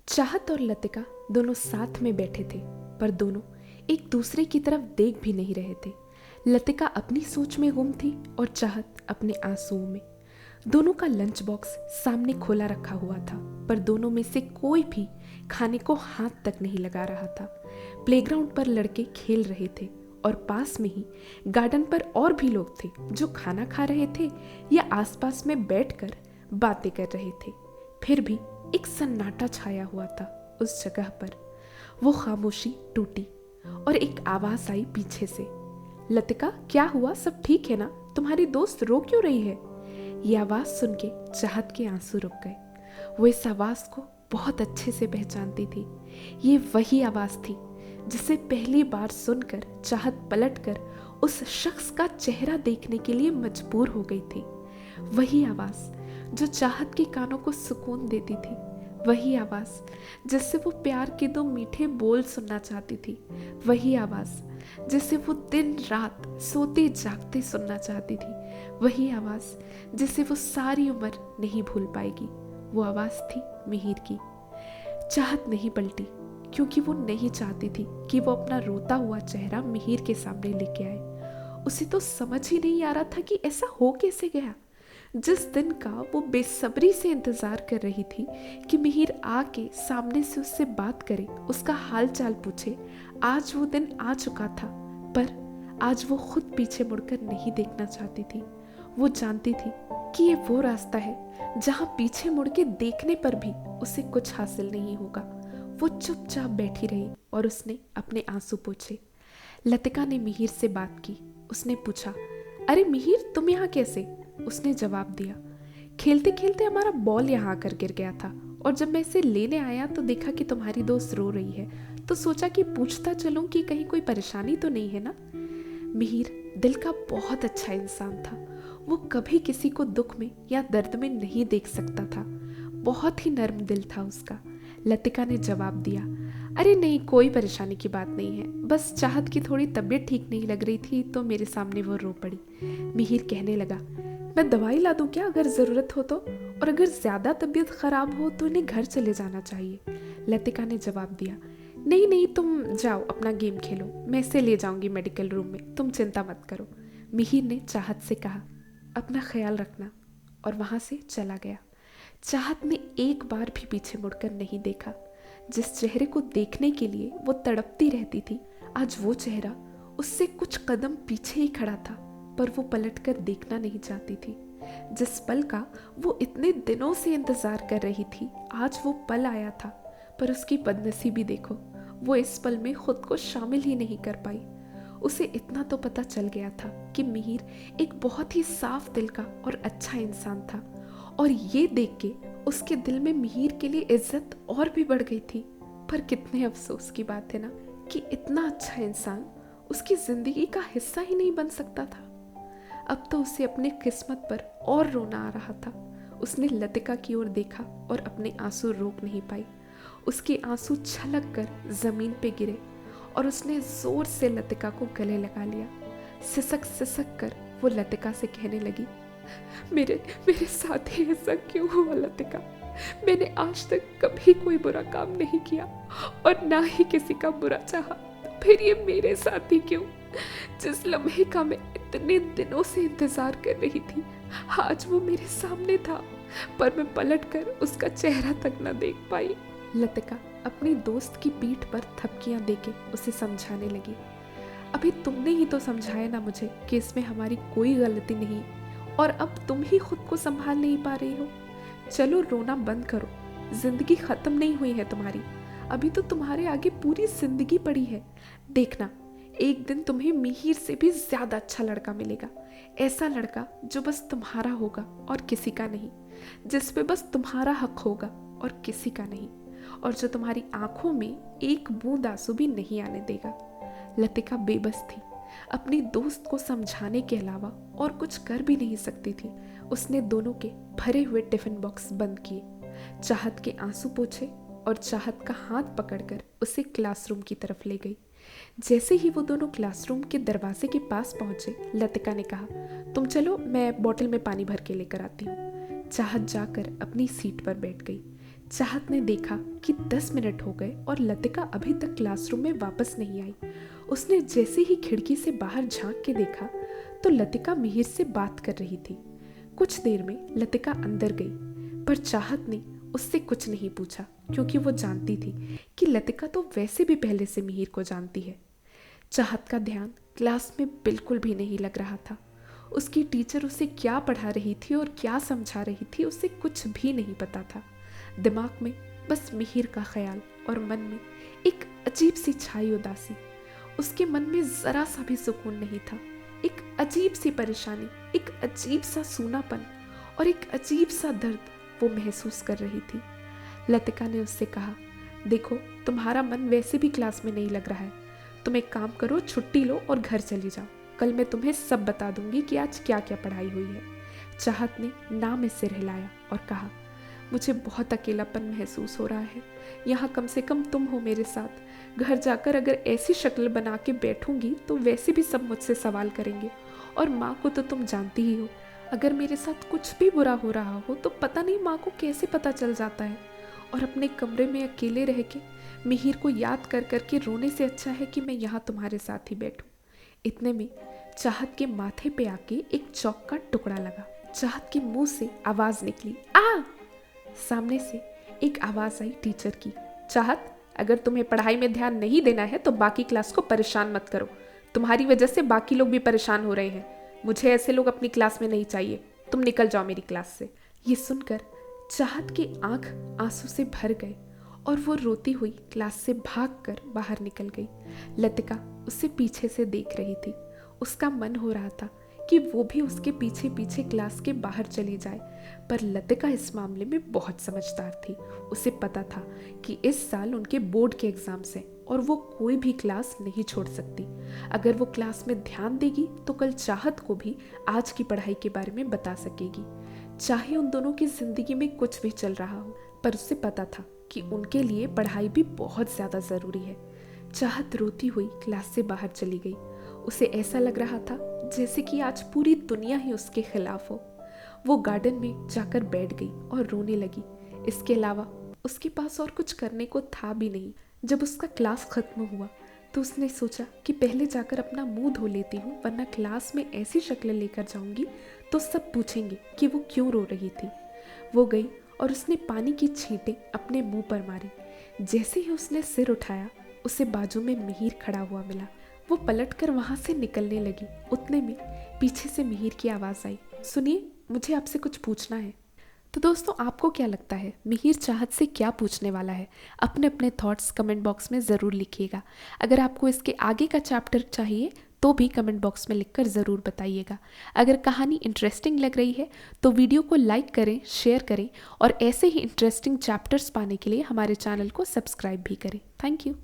चाहत और लतिका दोनों साथ में बैठे थे, पर दोनों एक दूसरे की तरफ देख भी नहीं रहे थे। लतिका अपनी सोच में गुम थी और चाहत अपने आंसुओं में। दोनों का लंच बॉक्स सामने खोला रखा हुआ था, पर दोनों में से कोई भी खाने को हाथ तक नहीं लगा रहा था। प्लेग्राउंड पर लड़के खेल रहे थे और पास में ही गार्डन पर और भी लोग थे जो खाना खा रहे थे या आसपास में बैठकर बातें कर रहे थे। फिर भी एक सन्नाटा छाया हुआ था उस जगह पर। वो खामोशी टूटी और एक आवाज आई पीछे से, लतिका क्या हुआ, सब ठीक है ना, तुम्हारी दोस्त रो क्यों रही है? ये आवाज सुन के चाहत के आंसू रुक गए। वो इस आवाज को बहुत अच्छे से पहचानती थी। ये वही आवाज थी जिसे पहली बार सुनकर चाहत पलटकर उस शख्स का चेहरा देखने के लिए मजबूर हो गई थी। वही आवाज जो चाहत के कानों को सुकून देती थी। वही आवाज जिससे वो प्यार के दो मीठे बोल सुनना चाहती थी। वही आवाज जिसे वो दिन रात सोते जागते सुनना चाहती थी। वही आवाज जिसे वो सारी उम्र नहीं भूल पाएगी। वो आवाज थी मिहिर की। चाहत नहीं पलटी, क्योंकि वो नहीं चाहती थी कि वो अपना रोता हुआ चेहरा मिहिर के सामने लेके आए। उसे तो समझ ही नहीं आ रहा था कि ऐसा हो कैसे गया। जिस दिन का वो बेसब्री से इंतजार कर रही थी कि मिहिर आके सामने से उससे बात करे, उसका हाल चाल पूछे, आज वो दिन आ चुका था। पर आज वो खुद पीछे मुड़कर नहीं देखना चाहती थी। वो जानती थी कि ये वो रास्ता है जहां पीछे मुड़ के देखने पर भी उसे कुछ हासिल नहीं होगा। वो चुपचाप बैठी रही और उसने अपने आंसू पोंछे। लतिका ने मिहिर से बात की। उसने पूछा, अरे मिहिर, तुम यहाँ कैसे? उसने जवाब दिया, खेलते खेलते हमारा बॉल यहाँ आकर गिर गया था और जब मैं इसे लेने आया तो देखा कि तुम्हारी दोस्त रो रही है, तो सोचा कि पूछता चलूं कि कहीं कोई परेशानी तो नहीं है ना। मिहिर दिल का बहुत अच्छा इंसान था। वो कभी किसी को दुख में या दर्द में नहीं देख सकता था। बहुत ही नर्म दिल था उसका। लतिका ने जवाब दिया, अरे नहीं, कोई परेशानी की बात नहीं है, बस चाहत की थोड़ी तबीयत ठीक नहीं लग रही थी तो मेरे सामने वो रो पड़ी। मिहिर कहने लगा, मैं दवाई ला दूं क्या अगर ज़रूरत हो तो, और अगर ज़्यादा तबीयत ख़राब हो तो इन्हें घर चले जाना चाहिए। लतिका ने जवाब दिया, नहीं नहीं, तुम जाओ अपना गेम खेलो, मैं इसे ले जाऊंगी मेडिकल रूम में, तुम चिंता मत करो। मिहिर ने चाहत से कहा, अपना ख्याल रखना, और वहाँ से चला गया। चाहत ने एक बार भी पीछे मुड़कर नहीं देखा। जिस चेहरे को देखने के लिए वो तड़पती रहती थी, आज वो चेहरा उससे कुछ कदम पीछे ही खड़ा था, पर वो पलटकर देखना नहीं चाहती थी। जिस पल का वो इतने दिनों से इंतजार कर रही थी, आज वो पल आया था, पर उसकी बदनसीबी देखो, वो इस पल में खुद को शामिल ही नहीं कर पाई। उसे इतना तो पता चल गया था कि मिहिर एक बहुत ही साफ दिल का और अच्छा इंसान था, और ये देख के उसके दिल में मिहिर के लिए इज्जत और भी बढ़ गई थी। पर कितने अफसोस की बात है ना कि इतना अच्छा इंसान उसकी जिंदगी का हिस्सा ही नहीं बन सकता था। अब तो उसे अपने किस्मत पर और रोना आ रहा था। उसने लतिका की ओर देखा और अपने आंसू रोक नहीं पाई। उसके आंसू छलक कर जमीन पे गिरे और उसने जोर से लतिका को गले लगा लिया। सिसक सिसक कर वो लतिका से कहने लगी, मेरे मेरे साथ ही ऐसा क्यों हुआ लतिका? मैंने आज तक कभी कोई बुरा काम नहीं किया और ना ही किसी का बुरा चाहा, तो फिर ये मेरे साथ ही क्यों? जिस लम्हे का मैं इतने दिनों से इंतजार कर रही थी, आज वो मेरे सामने था, पर मैं पलटकर उसका चेहरा तक न देख पाई। लतिका अपनी दोस्त की पीठ पर थपकियां देके उसे समझाने लगी, अभी तुमने ही तो समझाया ना मुझे कि इसमें हमारी कोई गलती नहीं, और अब तुम ही खुद को संभाल नहीं पा रही हो। चलो रोना बंद करो, जिंदगी खत्म नहीं हुई है तुम्हारी, अभी तो तुम्हारे आगे पूरी जिंदगी पड़ी है। देखना, एक दिन तुम्हें मिहिर से भी ज्यादा अच्छा लड़का मिलेगा, ऐसा लड़का जो बस तुम्हारा होगा और किसी का नहीं, जिस पे बस तुम्हारा हक होगा और किसी का नहीं, और जो तुम्हारी आंखों में एक बूंद आंसू भी नहीं आने देगा। लतिका बेबस थी, अपनी दोस्त को समझाने के अलावा और कुछ कर भी नहीं सकती थी। उसने दोनों के भरे हुए टिफिन बॉक्स बंद किए, चाहत के आंसू पोंछे और चाहत का हाथ पकड़कर उसे क्लासरूम की तरफ ले गई। जैसे ही वो दोनों क्लासरूम के दरवाजे के पास पहुंचे, लतिका ने कहा, तुम चलो, मैं बोतल में पानी भर के लेकर आती हूँ। चाहत जाकर अपनी सीट पर बैठ गई। चाहत ने देखा कि 10 मिनट हो गए और लतिका अभी तक क्लासरूम में वापस नहीं आई। उसने जैसे ही खिड़की से बाहर झांक के देखा तो लतिका मिहिर से बात कर रही थी। कुछ देर में लतिका अंदर गई, पर चाहत ने उससे कुछ नहीं पूछा क्योंकि वो जानती थी कि लतिका तो वैसे भी पहले से मिहिर को जानती है। चाहत का ध्यान क्लास में बिल्कुल भी नहीं लग रहा था। उसकी टीचर उसे क्या पढ़ा रही थी और क्या समझा रही थी उसे कुछ भी नहीं पता था। दिमाग में बस मिहिर का ख्याल और मन में एक अजीब सी छाई उदासी। उसके मन में जरा सा भी सुकून नहीं था। एक अजीब सी परेशानी, एक अजीब सा सूनापन और एक अजीब सा दर्द वो महसूस कर रही थी। लतिका ने उससे कहा, देखो तुम्हारा मन वैसे भी क्लास में नहीं लग रहा है, तुम एक काम करो, छुट्टी लो और घर चली जाओ। कल मैं तुम्हें सब बता दूंगी कि आज क्या क्या पढ़ाई हुई है। चाहत ने ना में सिर हिलाया और कहा, मुझे बहुत अकेलापन महसूस हो रहा है। यहाँ कम से कम तुम हो मेरे साथ। घर जाकर अगर ऐसी शक्ल बना के बैठूंगी तो वैसे भी सब मुझसे सवाल करेंगे, और माँ को तो तुम जानती ही हो, अगर मेरे साथ कुछ भी बुरा हो रहा हो तो पता नहीं माँ को कैसे पता चल जाता है। और अपने कमरे में अकेले रह के मिहिर को याद कर करके रोने से अच्छा है कि मैं यहाँ तुम्हारे साथ ही बैठूं। इतने में चाहत के माथे पे आके एक चौक का टुकड़ा लगा। चाहत के मुंह से आवाज निकली, आ! सामने से एक आवाज आई टीचर की, चाहत अगर तुम्हें पढ़ाई में ध्यान नहीं देना है तो बाकी क्लास को परेशान मत करो। तुम्हारी वजह से बाकी लोग भी परेशान हो रहे हैं। मुझे ऐसे लोग अपनी क्लास में नहीं चाहिए। तुम निकल जाओ मेरी क्लास से। ये सुनकर चाहत की आंख आंसू से भर गए और वो रोती हुई क्लास से भागकर बाहर निकल गई। लतिका उसे पीछे से देख रही थी। उसका मन हो रहा था कि वो भी उसके पीछे पीछे क्लास के बाहर चली जाए, पर लतिका इस मामले में बहुत समझदार थी। उसे पता था कि इस साल उनके बोर्ड के एग्जाम्स हैं और वो कोई भी क्लास नहीं छोड़ सकती। अगर वो क्लास में ध्यान देगी तो कल चाहत को भी आज की पढ़ाई के बारे में बता सकेगी, चाहे उन दोनों की जिंदगी में कुछ भी चल रहा हो। पर उसे पता था कि उनके लिए पढ़ाई भी बहुत ज्यादा जरूरी है। चाहत रोती हुई क्लास से बाहर चली गई। उसे ऐसा लग रहा था जैसे कि आज पूरी दुनिया ही उसके खिलाफ हो। वो गार्डन में जाकर बैठ गई और रोने लगी। इसके अलावा उसके पास और कुछ करने को था भी नहीं। जब उसका क्लास खत्म हुआ तो उसने सोचा कि पहले जाकर अपना मुंह धो लेती हूँ, वरना क्लास में ऐसी शक्ल लेकर जाऊंगी तो सब पूछेंगे कि वो क्यों रो रही थी। वो गई और उसने पानी की छींटें अपने मुंह पर मारी। जैसे ही उसने सिर उठाया उसे बाजू में मिहिर खड़ा हुआ मिला। वो पलटकर वहां से निकलने लगी। उतने में पीछे से मिहिर की आवाज आई, सुनिए मुझे आपसे कुछ पूछना है। तो दोस्तों आपको क्या लगता है मिहिर चाहत से क्या पूछने वाला है? अपने अपने थॉट्स कमेंट बॉक्स में ज़रूर लिखिएगा। अगर आपको इसके आगे का चैप्टर चाहिए तो भी कमेंट बॉक्स में लिखकर ज़रूर बताइएगा। अगर कहानी इंटरेस्टिंग लग रही है तो वीडियो को लाइक करें, शेयर करें और ऐसे ही इंटरेस्टिंग चैप्टर्स पाने के लिए हमारे चैनल को सब्सक्राइब भी करें। Thank you.